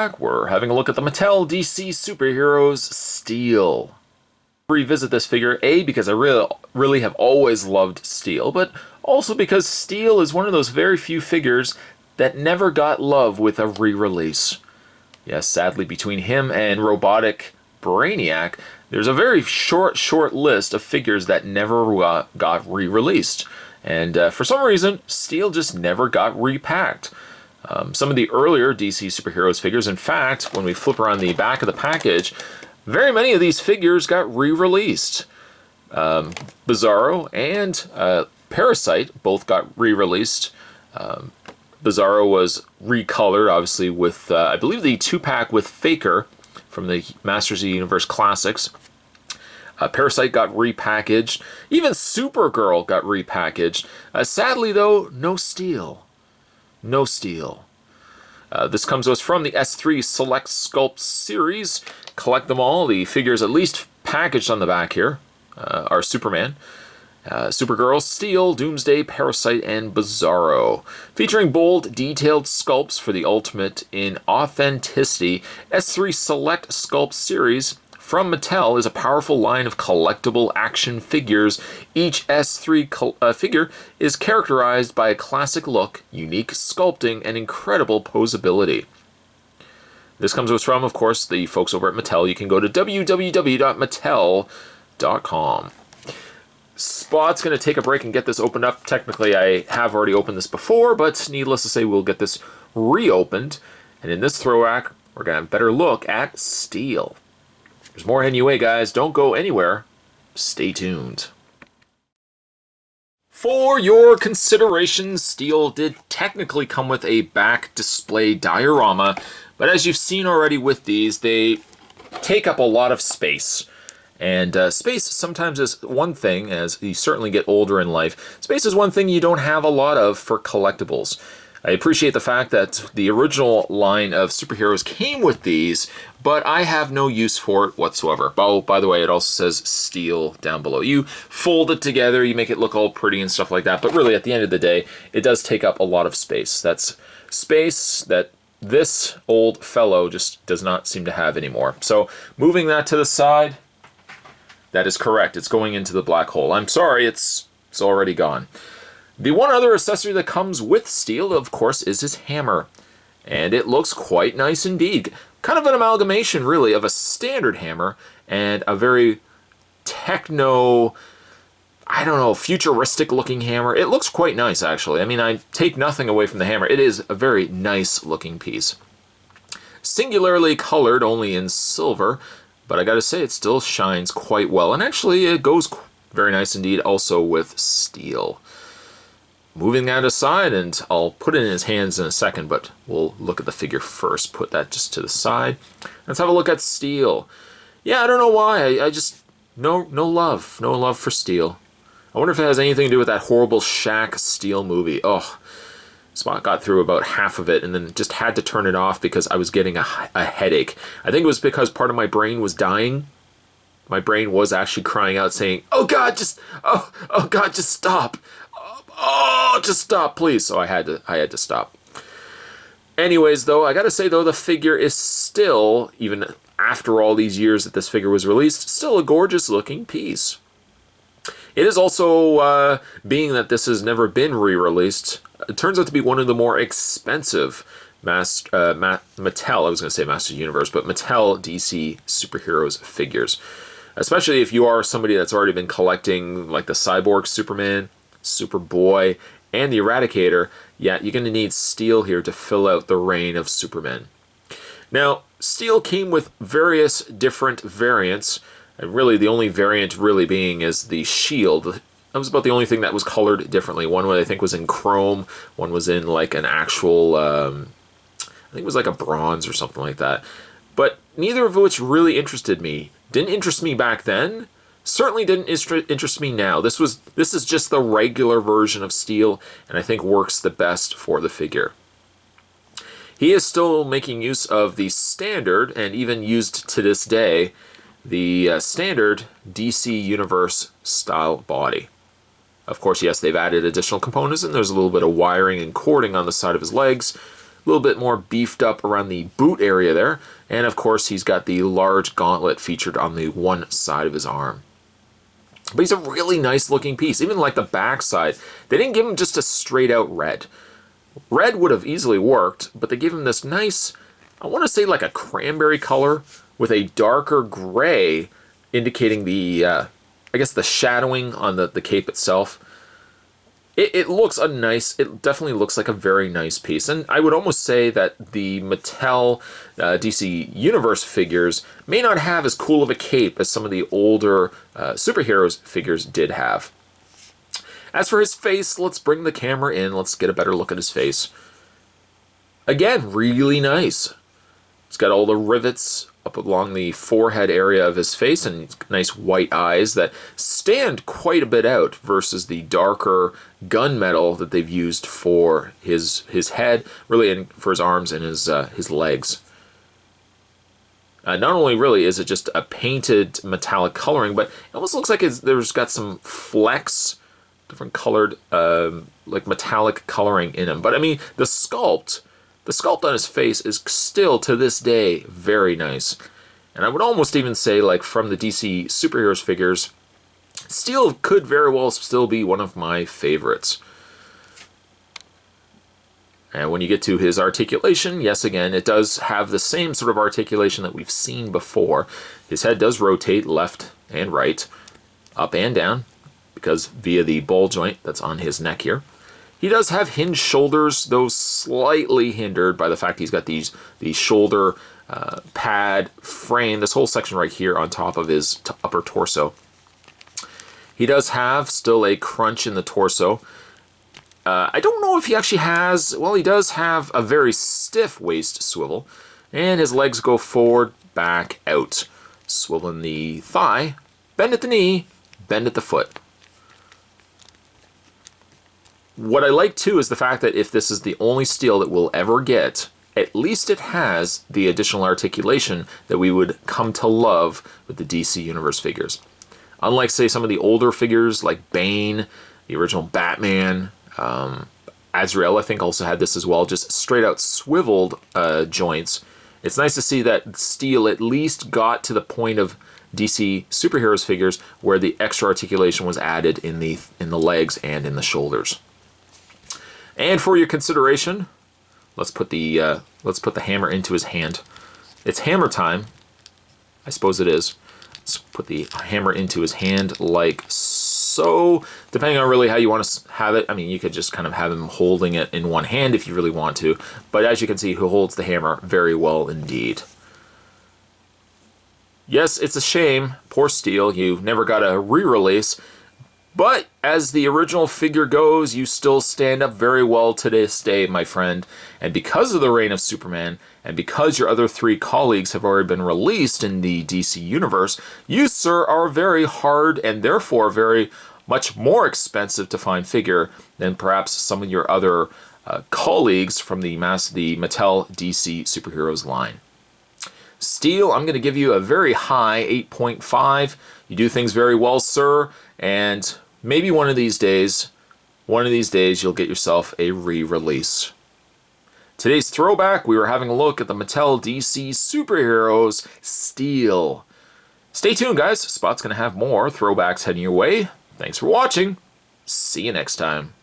Throwback, we're having a look at the Mattel DC Superheroes Steel. Revisit this figure, A, because I really have always loved Steel, but also because Steel is one of those very few figures that never got love with a re-release. Yes, sadly, between him and Robotic Brainiac, there's a very short list of figures that never got re-released. And for some reason, Steel just never got repacked. Some of the earlier DC Superheroes figures, in fact, when we flip around the back of the package, very many of these figures got re-released. Bizarro and Parasite both got re-released. Bizarro was recolored, obviously, with, I believe, the 2-pack with Faker from the Masters of the Universe Classics. Parasite got repackaged. Even Supergirl got repackaged. Sadly, though, no Steel. No Steel. This comes to us from the S3 Select Sculpt series. Collect them all. The figures, at least packaged on the back here, are Superman, Supergirl, Steel, Doomsday, Parasite, and Bizarro. Featuring bold, detailed sculpts for the ultimate in authenticity, S3 Select Sculpt series from Mattel is a powerful line of collectible action figures. Each S3 figure is characterized by a classic look, unique sculpting, and incredible posability. This comes to us from, of course, the folks over at Mattel. You can go to www.mattel.com. Spot's going to take a break and get this opened up. Technically, I have already opened this before, but needless to say, we'll get this reopened. And in this throwback, we're going to have a better look at Steel. There's more NUA, guys. Don't go anywhere. Stay tuned. For your consideration, Steel did technically come with a back display diorama, but as you've seen already with these, they take up a lot of space. And space sometimes is one thing, as you certainly get older in life, space is one thing you don't have a lot of for collectibles. I appreciate the fact that the original line of superheroes came with these, but I have no use for it whatsoever. Oh, by the way, it also says Steel down below. You fold it together, you make it look all pretty and stuff like that, but really at the end of the day, it does take up a lot of space. That's space that this old fellow just does not seem to have anymore. So moving that to the side, that is correct. It's going into the black hole. I'm sorry, it's already gone. The one other accessory that comes with Steel, of course, is his hammer. And it looks quite nice indeed. Kind of an amalgamation, really, of a standard hammer and a very techno, I don't know, futuristic looking hammer. It looks quite nice, actually. I mean, I take nothing away from the hammer. It is a very nice looking piece. Singularly colored only in silver, but I gotta say, it still shines quite well. And actually, it goes very nice indeed also with Steel. Moving that aside, and I'll put it in his hands in a second, but we'll look at the figure first. Put that just to the side. Let's have a look at Steel. Yeah, I don't know why. I just, no love. No love for Steel. I wonder if it has anything to do with that horrible Shaq Steel movie. Oh, Spot got through about half of it and then just had to turn it off because I was getting a headache. I think it was because part of my brain was dying. My brain was actually crying out saying, oh God, oh God, just stop. Oh, just stop, please. So I had to stop. Anyways, though, I gotta say, though, the figure is still, even after all these years that this figure was released, still a gorgeous looking piece. It is also, being that this has never been re-released, it turns out to be one of the more expensive Mattel, I was going to say Masters Universe, but Mattel DC Superheroes figures. Especially if you are somebody that's already been collecting like the Cyborg Superman, Superboy, and the Eradicator, yeah, you're going to need Steel here to fill out the reign of Superman. Now, Steel came with various different variants, and really the only variant really being is the shield. That was about the only thing that was colored differently. One I think was in chrome, one was in like an actual, I think it was like a bronze or something like that. But neither of which really interested me. Didn't interest me back then. Certainly didn't interest me now. This is just the regular version of Steel, and I think works the best for the figure. He is still making use of the standard, and even used to this day, the standard DC Universe style body. Of course, yes, they've added additional components, and there's a little bit of wiring and cording on the side of his legs, little bit more beefed up around the boot area there. And of course, he's got the large gauntlet featured on the one side of his arm. But he's a really nice looking piece. Even like the back side, they didn't give him just a straight out red. Red would have easily worked, but they gave him this nice, I want to say like a cranberry color with a darker gray indicating the, I guess the shadowing on the cape itself. It looks it definitely looks like a very nice piece. And I would almost say that the Mattel DC Universe figures may not have as cool of a cape as some of the older superheroes figures did have. As for his face, let's bring the camera in. Let's get a better look at his face. Again, really nice. He's got all the rivets up along the forehead area of his face and nice white eyes that stand quite a bit out versus the darker gunmetal that they've used for his head, really, and for his arms and his legs. Not only really is it just a painted metallic coloring, but it almost looks like there's got some flecks, different colored, like metallic coloring in him. But I mean, the sculpt on his face is still, to this day, very nice. And I would almost even say, like, from the DC Superheroes figures, Steel could very well still be one of my favorites. And when you get to his articulation, yes, again, it does have the same sort of articulation that we've seen before. His head does rotate left and right, up and down, because via the ball joint that's on his neck here. He does have hinged shoulders, though slightly hindered by the fact he's got the shoulder pad frame, this whole section right here on top of his upper torso. He does have still a crunch in the torso. I don't know if he actually has, well, he does have a very stiff waist swivel, and his legs go forward, back, out. Swivel in the thigh, bend at the knee, bend at the foot. What I like, too, is the fact that if this is the only Steel that we'll ever get, at least it has the additional articulation that we would come to love with the DC Universe figures. Unlike, say, some of the older figures like Bane, the original Batman, Azrael, I think, also had this as well, just straight-out swiveled joints. It's nice to see that Steel at least got to the point of DC Superheroes figures where the extra articulation was added in the legs and in the shoulders. And for your consideration, let's put the hammer into his hand. It's hammer time. I suppose it is. Let's put the hammer into his hand like so. Depending on really how you want to have it. I mean, you could just kind of have him holding it in one hand if you really want to. But as you can see, he holds the hammer very well indeed. Yes, it's a shame. Poor Steel, you never got a re-release. But as the original figure goes, you still stand up very well to this day, my friend. And because of the reign of Superman, and because your other three colleagues have already been released in the DC Universe, you, sir, are a very hard and therefore very much more expensive to find figure than perhaps some of your other colleagues from the Mattel DC Superheroes line. Steel, I'm going to give you a very high 8.5. You do things very well, sir, and maybe one of these days you'll get yourself a re-release. Today's throwback, we were having a look at the Mattel DC Superheroes Steel. Stay tuned, guys. Spot's going to have more throwbacks heading your way. Thanks for watching. See you next time.